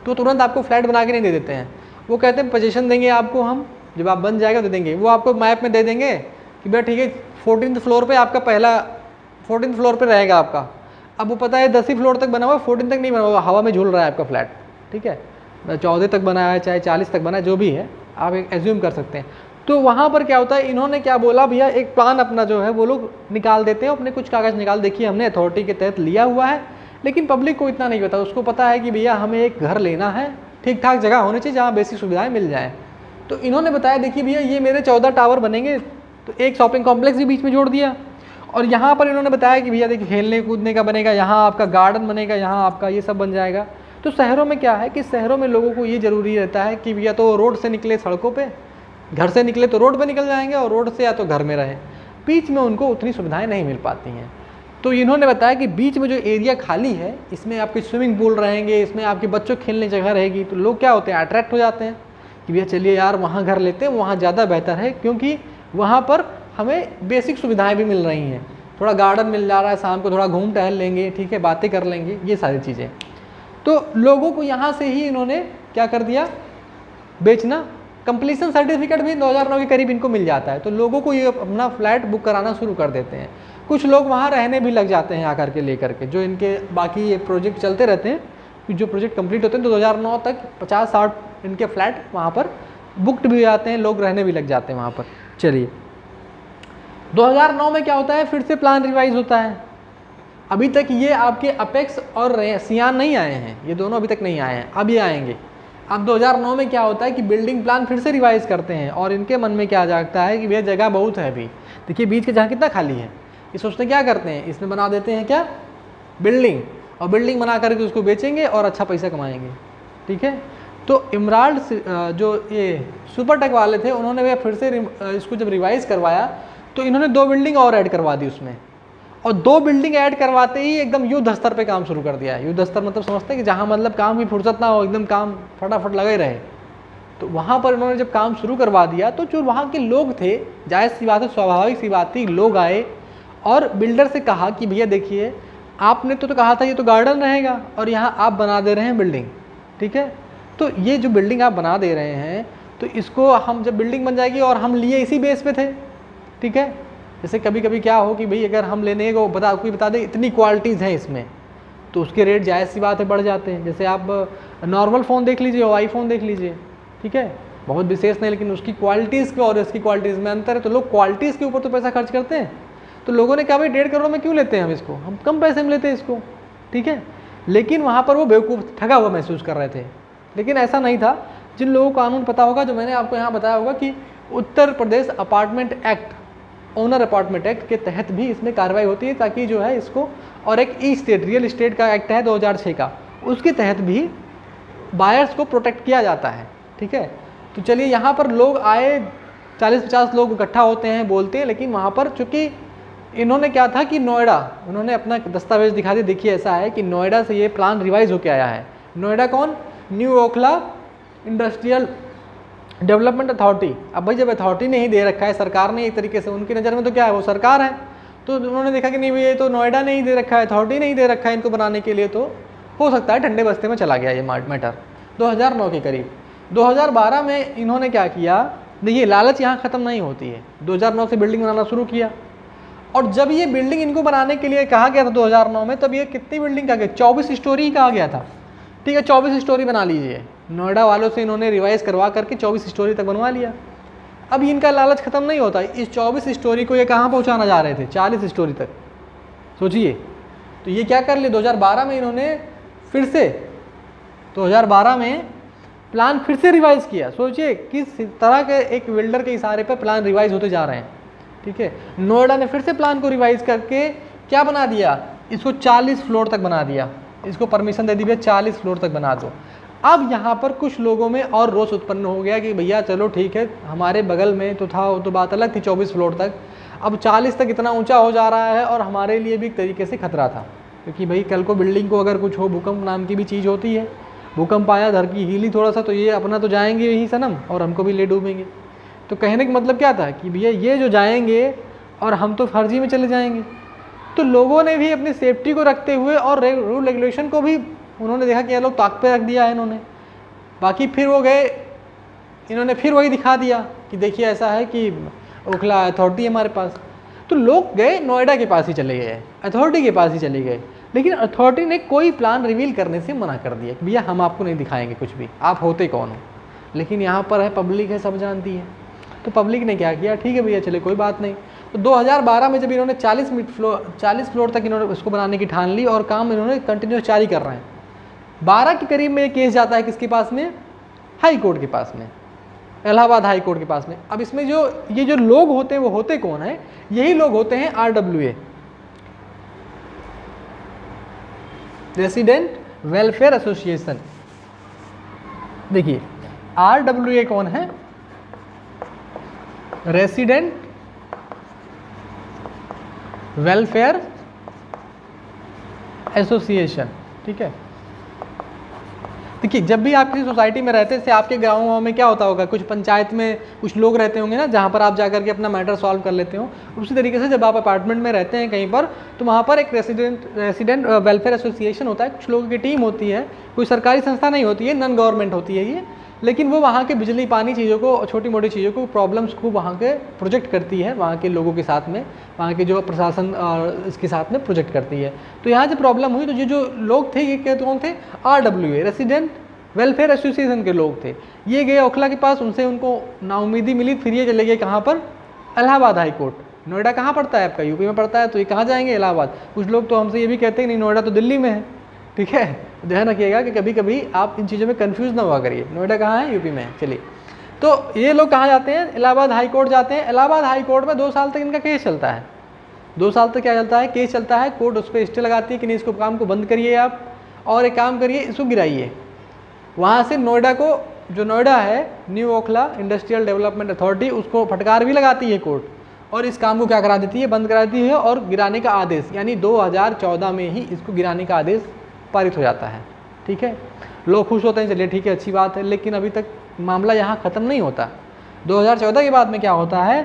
तो तुरंत आपको फ्लैट बना के नहीं दे देते हैं। वो कहते हैं पोजीशन देंगे आपको, हम जब आप बन जाएगा तो देंगे। वो आपको मैप में दे देंगे कि भैया ठीक है 14th फ्लोर पे आपका पहला 14th फ्लोर पे रहेगा आपका। अब वो पता है 10वीं फ्लोर तक बना हुआ, 14 तक नहीं बना हुआ, हवा में झूल रहा है आपका फ्लैट, ठीक है। 14 तक बना है, चाहे 40 तक बना है, जो भी है आप एक एज्यूम कर सकते हैं। तो वहाँ पर क्या होता है, इन्होंने क्या बोला भैया, एक प्लान अपना जो है वो लोग निकाल देते हैं, अपने कुछ कागज़ निकाल, देखिए हमने अथॉरिटी के तहत लिया हुआ है, लेकिन पब्लिक को इतना नहीं पता। उसको पता है कि भैया हमें एक घर लेना है, ठीक ठाक जगह होनी चाहिए जहाँ बेसिक सुविधाएँ मिल जाएँ। तो इन्होंने बताया देखिए भैया ये मेरे 14 टावर बनेंगे, तो एक शॉपिंग कॉम्प्लेक्स भी बीच में जोड़ दिया। और यहाँ पर इन्होंने बताया कि भैया देखिए खेलने कूदने का बनेगा, यहाँ आपका गार्डन बनेगा, यहाँ आपका ये सब बन जाएगा। तो शहरों में क्या है कि शहरों में लोगों को ये ज़रूरी रहता है कि भैया तो रोड से निकले सड़कों पे, घर से निकले तो रोड पे निकल जाएंगे, और रोड से या तो घर में रहें, बीच में उनको उतनी सुविधाएं नहीं मिल पाती हैं। तो इन्होंने बताया कि बीच में जो एरिया खाली है इसमें आपके स्विमिंग पूल रहेंगे, इसमें आपके बच्चों खेलने जगह रहेगी। तो लोग क्या होते हैं, अट्रैक्ट हो जाते हैं कि भैया चलिए यार वहाँ घर लेते हैं, वहाँ ज़्यादा बेहतर है, क्योंकि वहाँ पर हमें बेसिक सुविधाएँ भी मिल रही हैं, थोड़ा गार्डन मिल जा रहा है, शाम को थोड़ा घूम टहल लेंगे, ठीक है, बातें कर लेंगे, ये सारी चीज़ें। तो लोगों को यहाँ से ही इन्होंने क्या कर दिया, बेचना। कंप्लीशन सर्टिफिकेट भी 2009 के करीब इनको मिल जाता है, तो लोगों को ये अपना फ्लैट बुक कराना शुरू कर देते हैं। कुछ लोग वहाँ रहने भी लग जाते हैं आकर के लेकर के, जो इनके बाकी ये प्रोजेक्ट चलते रहते हैं, जो प्रोजेक्ट कंप्लीट होते हैं तो 2009 तक 50-60 इनके फ्लैट वहाँ पर बुकड भी हो जाते हैं, लोग रहने भी लग जाते हैं वहाँ पर। चलिए 2009 में क्या होता है, फिर से प्लान रिवाइज होता है। अभी तक ये आपके अपेक्स और सियान नहीं आए हैं, ये दोनों अभी तक नहीं आए हैं, अब ये आएंगे। अब 2009 में क्या होता है कि बिल्डिंग प्लान फिर से रिवाइज करते हैं, और इनके मन में क्या जागता है कि भैया जगह बहुत है अभी, देखिए बीच के जहाँ कितना खाली है, ये सोचते क्या करते हैं, इसमें बना देते हैं क्या, बिल्डिंग, और बिल्डिंग बना करके उसको बेचेंगे और अच्छा पैसा कमाएंगे, ठीक है। तो इमराल्ड जो ये सुपरटेक वाले थे, उन्होंने भैया फिर से इसको जब रिवाइज करवाया तो इन्होंने 2 बिल्डिंग और ऐड करवा दी उसमें, और 2 बिल्डिंग ऐड करवाते ही एकदम युद्ध स्तर पे काम शुरू कर दिया है। युद्ध स्तर मतलब समझते हैं कि जहाँ मतलब काम की फुर्सत ना हो, एकदम काम फटाफट लगे रहे। तो वहाँ पर इन्होंने जब काम शुरू करवा दिया तो जो वहाँ के लोग थे, जायज़ सी बात है, स्वाभाविक सी बात थी, लोग आए और बिल्डर से कहा कि भैया देखिए आपने तो कहा था ये तो गार्डन रहेगा, और यहाँ आप बना दे रहे हैं बिल्डिंग, ठीक है। तो ये जो बिल्डिंग आप बना दे रहे हैं, तो इसको हम जब बिल्डिंग बन जाएगी, और हम लिए इसी बेस पे थे, ठीक है। जैसे कभी कभी क्या हो कि भाई अगर हम लेने को बता दें इतनी क्वालिटीज़ हैं इसमें, तो उसके रेट जायज़ सी बात है बढ़ जाते हैं। जैसे आप नॉर्मल फ़ोन देख लीजिए और आईफोन देख लीजिए, ठीक है, बहुत विशेष नहीं, लेकिन उसकी क्वालिटीज़ के और इसकी क्वालिटीज़ में अंतर है, तो लोग क्वालिटीज़ के ऊपर तो पैसा खर्च करते हैं। तो लोगों ने कहा भाई 1.5 करोड़ में क्यों लेते हैं हम इसको, हम कम पैसे में लेते हैं इसको, ठीक है। लेकिन वहाँ पर वो बेवकूफ़ ठगा हुआ महसूस कर रहे थे, लेकिन ऐसा नहीं था। जिन लोगों को कानून पता होगा, जो मैंने आपको यहाँ बताया होगा कि Uttar Pradesh apartment act, owner apartment act के तहत भी इसमें कार्रवाई होती है, ताकि जो है इसको, और एक ई स्टेट रियल इस्टेट का एक्ट है 2006 का, उसके तहत भी बायर्स को प्रोटेक्ट किया जाता है, ठीक है। तो चलिए यहाँ पर लोग आए, 40-50 लोग इकट्ठा होते हैं, बोलते हैं, लेकिन वहाँ पर चूँकि इन्होंने क्या था कि नोएडा, उन्होंने अपना दस्तावेज दिखा दिया, देखिए ऐसा है कि नोएडा से ये प्लान रिवाइज होकर आया है। नोएडा कौन, new Okhla industrial development authority. अब भाई जब अथॉरिटी ने ही दे रखा है, सरकार ने एक तरीके से, उनकी नज़र में तो क्या है, वो सरकार है, तो उन्होंने देखा कि नहीं भैया ये तो नोएडा ने ही दे रखा है, अथॉरिटी ने ही दे रखा है इनको बनाने के लिए, तो हो सकता है ठंडे बस्ते में चला गया ये मैटर 2009 के करीब। 2012 में इन्होंने क्या किया, देखिए लालच यहाँ ख़त्म नहीं होती है, 2009 से बिल्डिंग बनाना शुरू किया, और जब ये बिल्डिंग इनको बनाने के लिए कहा गया था 2009 में, तब ये कितनी बिल्डिंग कहा गया, 24 स्टोरी ही कहा गया था, ठीक है, 24 स्टोरी बना लीजिए। नोएडा वालों से इन्होंने रिवाइज करवा करके 24 स्टोरी तक बनवा लिया। अब इनका लालच ख़त्म नहीं होता, इस 24 स्टोरी को ये कहाँ पहुँचाना जा रहे थे, 40 स्टोरी तक, सोचिए। तो ये क्या कर लिए, 2012 में इन्होंने फिर से 2012 में प्लान फिर से रिवाइज़ किया। सोचिए किस तरह के एक बिल्डर के इशारे पर प्लान रिवाइज होते जा रहे हैं, ठीक है। नोएडा ने फिर से प्लान को रिवाइज करके क्या बना दिया, इसको 40 फ्लोर तक बना दिया, इसको परमिशन दे दी भैया 40 फ्लोर तक बना दो। अब यहाँ पर कुछ लोगों में और रोष उत्पन्न हो गया कि भैया चलो ठीक है, हमारे बगल में तो था, वो तो बात अलग थी 24 फ्लोर तक, अब 40 तक इतना ऊंचा हो जा रहा है, और हमारे लिए भी एक तरीके से खतरा था, क्योंकि भाई कल को बिल्डिंग को अगर कुछ हो, भूकंप नाम की भी चीज़ होती है, भूकंप आया, धरती हिली थोड़ा सा, तो ये अपना तो जाएंगे यही सनम, और हमको भी ले डूबेंगे। तो कहने का मतलब क्या था कि भैया ये जो जाएंगे और हम तो फर्जी में चले जाएंगे। तो लोगों ने भी अपनी सेफ्टी को रखते हुए और रूल रेगुलेशन को भी उन्होंने देखा कि ये लोग ताक पे रख दिया है इन्होंने, बाकी फिर वो गए, इन्होंने फिर वही दिखा दिया कि देखिए ऐसा है कि ओखला अथॉरिटी है हमारे पास। तो लोग गए नोएडा के पास ही चले गए, अथॉरिटी के पास ही चले गए, लेकिन अथॉरिटी ने कोई प्लान रिवील करने से मना कर दिया कि भैया हम आपको नहीं दिखाएंगे कुछ भी, आप होते कौन हो। लेकिन यहाँ पर है पब्लिक है, सब जानती है। तो पब्लिक ने क्या किया, ठीक है भैया चले कोई बात नहीं। तो 2012 में जब इन्होंने 40 फ्लोर तक इन्होंने उसको बनाने की ठान ली, और काम इन्होंने कंटिन्यूस जारी कर रहे हैं। 12 के करीब में ये केस जाता है किसके पास में, हाई कोर्ट के पास में। इलाहाबाद हाई कोर्ट के पास में। अब इसमें जो ये जो लोग होते हैं वो होते कौन है? यही लोग होते हैं RWA, रेसिडेंट वेलफेयर एसोसिएशन। देखिए RWA कौन है? रेसिडेंट वेलफेयर एसोसिएशन, ठीक है। देखिए जब भी आप किसी सोसाइटी में रहते हैं, जैसे आपके गाँव में क्या होता होगा, कुछ पंचायत में कुछ लोग रहते होंगे ना, जहाँ पर आप जाकर के अपना मैटर सॉल्व कर लेते हो। उसी तरीके से जब आप अपार्टमेंट में रहते हैं कहीं पर, तो वहाँ पर एक रेसिडेंट वेलफेयर एसोसिएशन होता है, कुछ लोगों की टीम होती है, कोई सरकारी संस्था नहीं होती है, नॉन गवर्नमेंट होती है ये, लेकिन वो वहाँ के बिजली पानी चीज़ों को, छोटी मोटी चीज़ों को, प्रॉब्लम्स को वहाँ के प्रोजेक्ट करती है, वहाँ के लोगों के साथ में, वहाँ के जो प्रशासन और इसके साथ में प्रोजेक्ट करती है। तो यहाँ जब प्रॉब्लम हुई तो ये जो लोग थे, ये क्या कौन थे? RWA, रेसिडेंट वेलफेयर एसोसिएशन के लोग थे। ये गए ओखला के पास, उनसे उनको नाउमीदी मिली, फिर ये चले गए कहाँ पर? Allahabad high court. नोएडा कहाँ पड़ता है आपका? यूपी में पड़ता है, तो ये कहाँ जाएंगे? इलाहाबाद। कुछ लोग तो हमसे ये भी कहते हैं नहीं, नोएडा तो दिल्ली में है, ठीक है। ध्यान रखिएगा कि कभी कभी आप इन चीज़ों में कंफ्यूज ना हुआ करिए। नोएडा कहाँ है? यूपी में है। चलिए, तो ये लोग कहाँ जाते हैं? इलाहाबाद हाई कोर्ट जाते हैं। इलाहाबाद हाई कोर्ट में 2 साल तक इनका केस चलता है। 2 साल तक क्या चलता है? केस चलता है। कोर्ट उस पर स्टे लगाती है कि नहीं, इसको काम को बंद करिए आप, और एक काम करिए, इसको गिराइए। वहाँ से नोएडा को, जो नोएडा है, new Okhla industrial development authority, उसको फटकार भी लगाती है कोर्ट, और इस काम को क्या करा देती है? बंद करा देती है, और गिराने का आदेश, यानी 2014 में ही इसको गिराने का आदेश पारित हो जाता है, ठीक है। लोग खुश होते हैं, चलिए ठीक है, अच्छी बात है, लेकिन अभी तक मामला यहाँ ख़त्म नहीं होता। 2014 के बाद में क्या होता है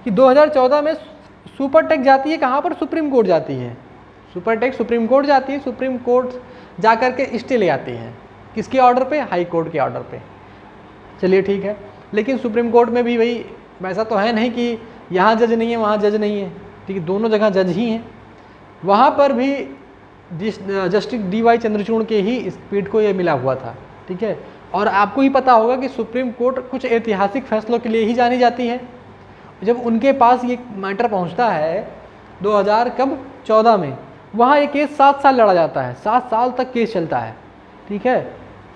कि 2014 में सुपरटेक जाती है, कहाँ पर? सुप्रीम कोर्ट जाती है। सुपरटेक सुप्रीम कोर्ट जाती है। सुप्रीम कोर्ट जा कर के स्टे ले आती है, किसके ऑर्डर पे? हाई कोर्ट के ऑर्डर पे। चलिए ठीक है, लेकिन सुप्रीम कोर्ट में भी वही, वैसा तो है नहीं कि यहाँ जज नहीं है वहाँ जज नहीं है, ठीक है, दोनों जगह जज ही हैं। वहाँ पर भी जस्टिस DY चंद्रचूड़ के ही इस पीठ को ये मिला हुआ था, ठीक है। और आपको ही पता होगा कि सुप्रीम कोर्ट कुछ ऐतिहासिक फैसलों के लिए ही जानी जाती है। जब उनके पास ये मैटर पहुँचता है 2014 में, वहाँ ये केस 7 साल लड़ा जाता है, 7 साल तक केस चलता है, ठीक है।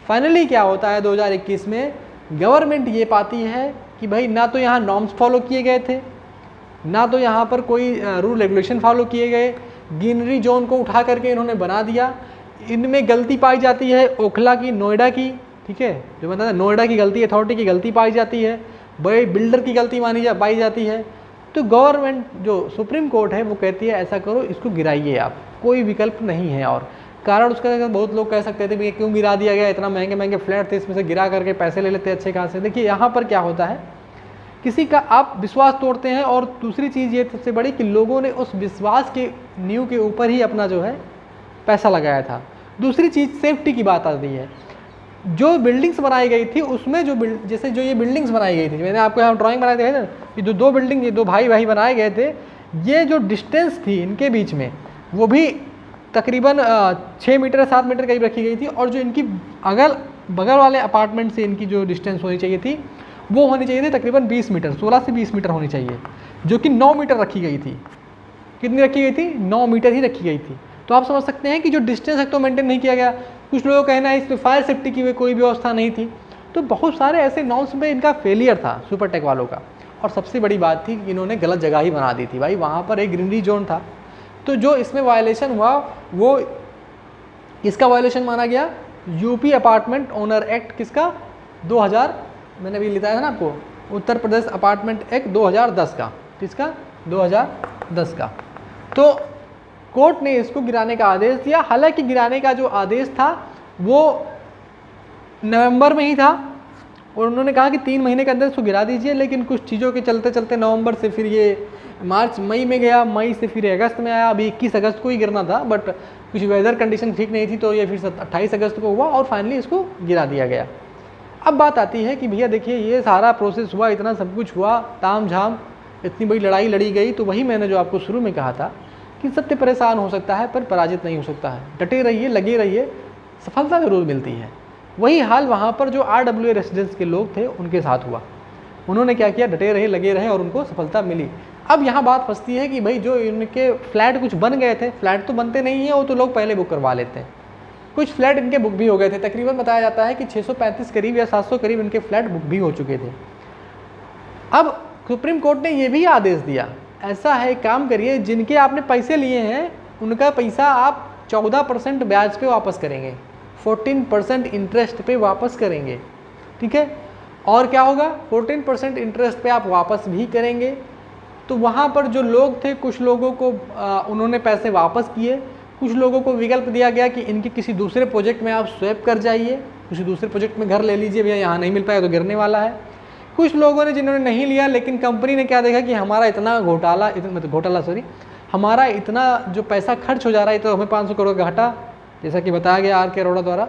फाइनली क्या होता है 2021 में, गवर्नमेंट ये पाती है कि भाई ना तो यहाँ नॉर्म्स फॉलो किए गए थे, ना तो यहाँ पर कोई रूल रेगुलेशन फॉलो किए गए, ग्रीनरी जोन को उठा करके इन्होंने बना दिया। इनमें गलती पाई जाती है ओखला की, नोएडा की, ठीक है, जो बताया नोएडा की गलती, अथॉरिटी की गलती पाई जाती है, बड़े बिल्डर की गलती पाई जाती है। तो गवर्नमेंट, जो सुप्रीम कोर्ट है, वो कहती है ऐसा करो, इसको गिराइए आप, कोई विकल्प नहीं है। और कारण उसका बहुत लोग कह सकते थे भाई क्यों गिरा दिया गया, इतना महंगे महंगे फ्लैट थे, इसमें से गिरा करके पैसे ले लेते अच्छे खासे। देखिए यहाँ पर क्या होता है, किसी का आप विश्वास तोड़ते हैं, और दूसरी चीज़ ये सबसे बड़ी कि लोगों ने उस विश्वास के नींव के ऊपर ही अपना जो है पैसा लगाया था। दूसरी चीज़ सेफ्टी की बात आती है। जो बिल्डिंग्स बनाई गई थी उसमें जैसे जो ये बिल्डिंग्स बनाई गई थी, मैंने आपको यहाँ ड्राइंग बनाए थे ना कि जो 2 बिल्डिंग, ये 2 भाई बनाए गए थे, ये जो डिस्टेंस थी इनके बीच में वो भी तकरीबन 6 मीटर 7 मीटर करीब रखी गई थी। और जो इनकी अगल बगल वाले अपार्टमेंट से इनकी जो डिस्टेंस होनी चाहिए थी वो होनी चाहिए थी तकरीबन 20 मीटर, 16 से 20 मीटर होनी चाहिए, जो कि 9 मीटर रखी गई थी। कितनी रखी गई थी? 9 मीटर ही रखी गई थी। तो आप समझ सकते हैं कि जो डिस्टेंस है तो मेंटेन नहीं किया गया। कुछ लोगों का कहना है इसमें फायर सेफ्टी की कोई व्यवस्था नहीं थी। तो बहुत सारे ऐसे नॉर्म्स में इनका फेलियर था सुपरटेक वालों का। और सबसे बड़ी बात थी कि इन्होंने गलत जगह ही बना दी थी भाई, वहाँ पर एक ग्रीनरी जोन था। तो जो इसमें वायलेशन हुआ वो इसका वायलेशन माना गया, यूपी अपार्टमेंट ओनर एक्ट किसका? 2000, मैंने अभी बताया था ना आपको, उत्तर प्रदेश अपार्टमेंट एक्ट 2010 का। किसका? 2010 का। तो कोर्ट ने इसको गिराने का आदेश दिया। हालांकि गिराने का जो आदेश था वो नवंबर में ही था, और उन्होंने कहा कि 3 महीने के अंदर इसको गिरा दीजिए, लेकिन कुछ चीज़ों के चलते चलते नवंबर से फिर ये मई में गया, मई से फिर अगस्त में आया। अभी 21 अगस्त को ही गिरना था, बट कुछ वेदर कंडीशन ठीक नहीं थी, तो ये फिर 28 अगस्त को हुआ और फाइनली इसको गिरा दिया गया। अब बात आती है कि भैया देखिए ये सारा प्रोसेस हुआ, इतना सब कुछ हुआ, ताम झाम, इतनी बड़ी लड़ाई लड़ी गई, तो वही मैंने जो आपको शुरू में कहा था कि सत्य परेशान हो सकता है पर पराजित नहीं हो सकता है। डटे रहिए, लगे रहिए, सफलता जरूर मिलती है। वही हाल वहाँ पर जो RWA रेसिडेंस के लोग थे उनके साथ हुआ। उन्होंने क्या किया? डटे रहे, लगे रहे, और उनको सफलता मिली। अब यहाँ बात फंसती है कि भाई जो इनके फ्लैट कुछ बन गए थे, फ्लैट तो बनते नहीं हैं, वो तो लोग पहले बुक करवा लेते हैं। कुछ फ्लैट इनके बुक भी हो गए थे, तकरीबन बताया जाता है कि 635 करीब या 700 करीब इनके फ्लैट बुक भी हो चुके थे। अब सुप्रीम कोर्ट ने ये भी आदेश दिया, ऐसा है काम करिए, जिनके आपने पैसे लिए हैं उनका पैसा आप 14% ब्याज पे वापस करेंगे, 14% इंटरेस्ट पे वापस करेंगे, ठीक है। और क्या होगा, 14% इंटरेस्ट पे आप वापस भी करेंगे। तो वहाँ पर जो लोग थे, कुछ लोगों को उन्होंने पैसे वापस किए, कुछ लोगों को विकल्प दिया गया कि इनके किसी दूसरे प्रोजेक्ट में आप स्वैप कर जाइए, किसी दूसरे प्रोजेक्ट में घर ले लीजिए, भैया यहाँ नहीं मिल पाया तो गिरने वाला है। कुछ लोगों ने जिन्होंने नहीं लिया, लेकिन कंपनी ने क्या देखा कि हमारा इतना हमारा इतना जो पैसा खर्च हो जा रहा है, तो हमें 500 करोड़ का घाटा, जैसा कि बताया गया आर के अरोड़ा द्वारा,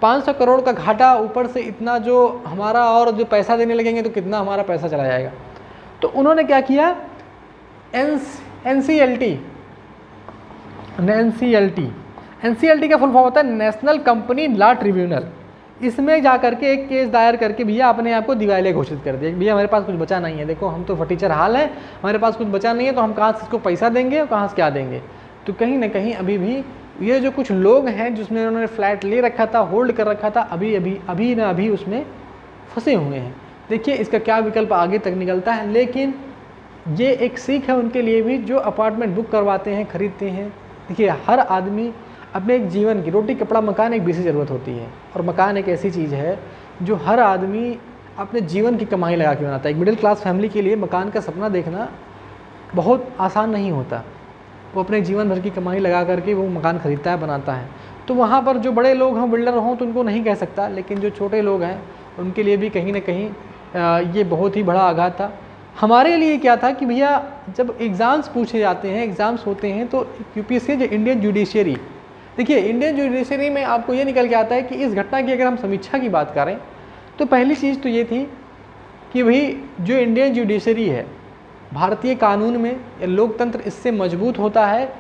500 करोड़ का घाटा, ऊपर से इतना जो हमारा और जो पैसा देने लगेंगे तो कितना हमारा पैसा चला जाएगा। तो उन्होंने क्या किया, एनसीएलटी का फुल फॉर्म होता है नेशनल कंपनी लॉ ट्रिब्यूनल। इसमें जा करके एक केस दायर करके भैया अपने आप को दिवालिया घोषित कर दिया, भैया हमारे पास कुछ बचा नहीं है, देखो हम तो फटीचर हाल है, हमारे पास कुछ बचा नहीं है, तो हम कहाँ से इसको पैसा देंगे और कहाँ से क्या देंगे। तो कहीं ना कहीं अभी भी ये जो कुछ लोग हैं जिसमें उन्होंने फ्लैट ले रखा था, होल्ड कर रखा था, अभी उसमें फंसे हुए हैं। देखिए इसका क्या विकल्प आगे तक निकलता है, लेकिन ये एक सीख है उनके लिए भी जो अपार्टमेंट बुक करवाते हैं, खरीदते हैं। देखिए हर आदमी अपने एक जीवन की रोटी कपड़ा मकान एक बेसिक ज़रूरत होती है, और मकान एक ऐसी चीज़ है जो हर आदमी अपने जीवन की कमाई लगा के बनाता है। एक मिडिल क्लास फैमिली के लिए मकान का सपना देखना बहुत आसान नहीं होता, वो अपने जीवन भर की कमाई लगा करके वो मकान खरीदता है, बनाता है। तो वहाँ पर जो बड़े लोग हों, बिल्डर हों, तो उनको नहीं कह सकता, लेकिन जो छोटे लोग हैं उनके लिए भी कहीं ना कहीं ये बहुत ही बड़ा आघात था। हमारे लिए क्या था कि भैया जब एग्ज़ाम्स पूछे जाते हैं, एग्ज़ाम्स होते हैं, तो यूपीएससी जो इंडियन जुडिशरी, देखिए इंडियन जुडिशरी में आपको ये निकल के आता है कि इस घटना की अगर हम समीक्षा की बात करें तो पहली चीज़ तो ये थी कि भाई जो इंडियन जुडिशरी है, भारतीय कानून में लोकतंत्र इससे मजबूत होता है,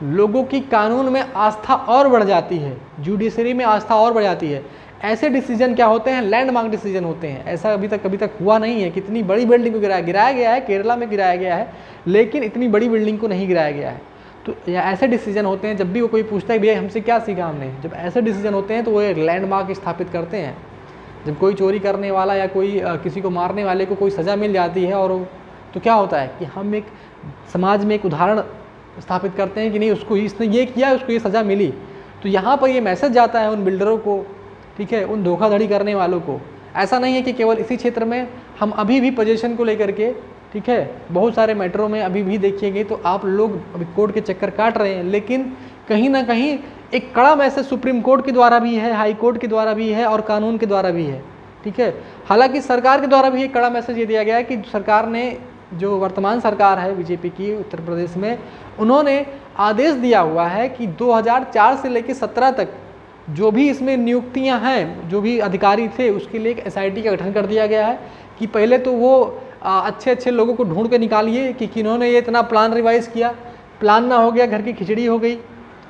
लोगों की कानून में आस्था और बढ़ जाती है, जुडिशरी में आस्था और बढ़ जाती है। ऐसे डिसीजन क्या होते हैं, लैंडमार्क डिसीजन होते हैं। ऐसा कभी तक हुआ नहीं है, कितनी बड़ी बिल्डिंग को गिराया गया है, केरला में गिराया गया है, लेकिन इतनी बड़ी बिल्डिंग को नहीं गिराया गया है। तो ऐसे डिसीजन होते हैं, जब भी वो कोई पूछता है भैया हमसे क्या सीखा हमने, जब ऐसे डिसीजन होते हैं तो वो एक लैंडमार्क स्थापित करते हैं। जब कोई चोरी करने वाला या कोई किसी को मारने वाले को कोई सज़ा मिल जाती है, और तो क्या होता है कि हम एक समाज में एक उदाहरण स्थापित करते हैं कि नहीं, उसको इसने ये किया, उसको ये सज़ा मिली। तो यहाँ पर ये मैसेज जाता है उन बिल्डरों को, ठीक है, उन धोखाधड़ी करने वालों को। ऐसा नहीं है कि केवल इसी क्षेत्र में, हम अभी भी पोजीशन को लेकर के, ठीक है, बहुत सारे मैटरों में अभी भी देखिएंगे तो आप लोग अभी कोर्ट के चक्कर काट रहे हैं, लेकिन कहीं ना कहीं एक कड़ा मैसेज सुप्रीम कोर्ट के द्वारा भी है, हाई कोर्ट के द्वारा भी है और कानून के द्वारा भी है, ठीक है। हालांकि सरकार के द्वारा भी एक कड़ा मैसेज ये दिया गया है कि सरकार ने, जो वर्तमान सरकार है बीजेपी की उत्तर प्रदेश में, उन्होंने आदेश दिया हुआ है कि 2004 से लेकर 17 तक जो भी इसमें नियुक्तियां हैं, जो भी अधिकारी थे, उसके लिए एक एसआईटी का गठन कर दिया गया है कि पहले तो वो अच्छे लोगों को ढूंढ के निकालिए कि किन्होंने ये इतना प्लान रिवाइज किया, प्लान ना हो गया घर की खिचड़ी हो गई,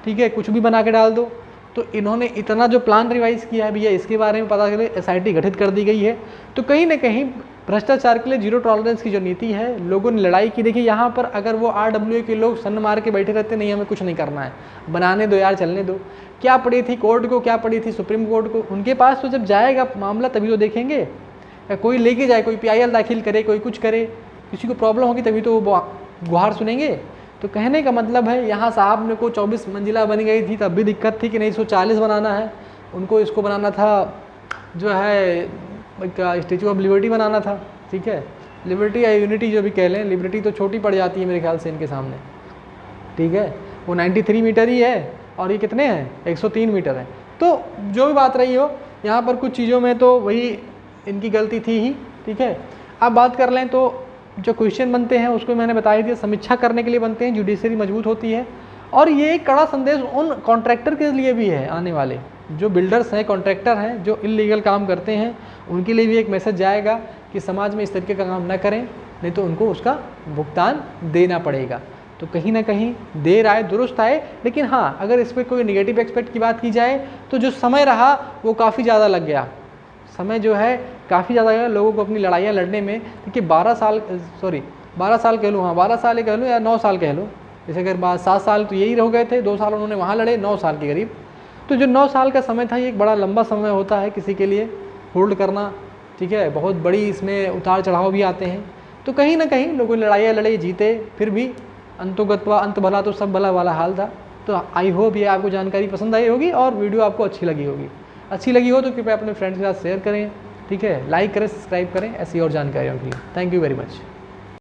ठीक है, कुछ भी बना के डाल दो। तो इन्होंने इतना जो प्लान रिवाइज किया है भैया, इसके बारे में पता चले एसआईटी गठित कर दी गई है। तो कहीं ना कहीं भ्रष्टाचार के लिए जीरो टॉलरेंस की जो नीति है, लोगों ने लड़ाई की। देखिए यहाँ पर अगर वो RWA के लोग सन मार के बैठे रहते, नहीं हमें कुछ नहीं करना है, बनाने दो यार, चलने दो, क्या पड़ी थी कोर्ट को, क्या पड़ी थी सुप्रीम कोर्ट को, उनके पास तो जब जाएगा मामला तभी तो देखेंगे। या कोई लेके जाए, कोई PIL दाखिल करे, कोई कुछ करे, किसी को प्रॉब्लम होगी तभी तो वो गुहार सुनेंगे। तो कहने का मतलब है यहाँ साहब ने को 24 मंजिला बन गई थी तब भी दिक्कत थी कि नहीं 140 बनाना है, उनको इसको बनाना था जो है स्टैचू ऑफ लिबर्टी बनाना था, ठीक है, लिबर्टी या यूनिटी जो भी कह लें, लिबर्टी तो छोटी पड़ जाती है मेरे ख्याल से इनके सामने, ठीक है, वो 93 मीटर ही है और ये कितने हैं, 103 मीटर है। तो जो भी बात रही हो, यहाँ पर कुछ चीज़ों में तो वही इनकी गलती थी ही, ठीक है। अब बात कर लें तो जो क्वेश्चन बनते हैं उसको मैंने बता ही दिया, समीक्षा करने के लिए बनते हैं, जुडिशरी मजबूत होती है। और ये एक कड़ा संदेश उन कॉन्ट्रैक्टर के लिए भी है, आने वाले जो बिल्डर्स हैं, कॉन्ट्रैक्टर हैं, जो इलीगल काम करते हैं, उनके लिए भी एक मैसेज जाएगा कि समाज में इस तरीके का काम न करें, नहीं तो उनको उसका भुगतान देना पड़ेगा। तो कहीं ना कहीं देर आए दुरुस्त आए, लेकिन हाँ अगर इस पर कोई निगेटिव एक्सपेक्ट की बात की जाए तो जो समय रहा वो काफ़ी ज़्यादा लग गया, समय जो है काफ़ी ज़्यादा है लोगों को अपनी लड़ाइयाँ लड़ने में। देखिए 12 साल कह लूँ, हाँ 12 साल कह लूँ या 9 साल कह लो, जैसे अगर 7 साल तो यही रह गए थे, 2 साल उन्होंने वहाँ लड़े, 9 साल के करीब। तो जो 9 साल का समय था ये एक बड़ा लंबा समय होता है किसी के लिए होल्ड करना, ठीक है, बहुत बड़ी इसमें उतार चढ़ाव भी आते हैं। तो कहीं ना कहीं लोगों ने लड़ाइयाँ लड़ाई जीते, फिर भी अंतोगत्वा अंत भला तो सब भला वाला हाल था। तो आई होप ये आपको जानकारी पसंद आई होगी और वीडियो आपको अच्छी लगी होगी। अच्छी लगी हो तो कृपया अपने फ्रेंड्स के साथ शेयर करें, ठीक है, लाइक करें, सब्सक्राइब करें ऐसी और जानकारियों के लिए। Thank you very much.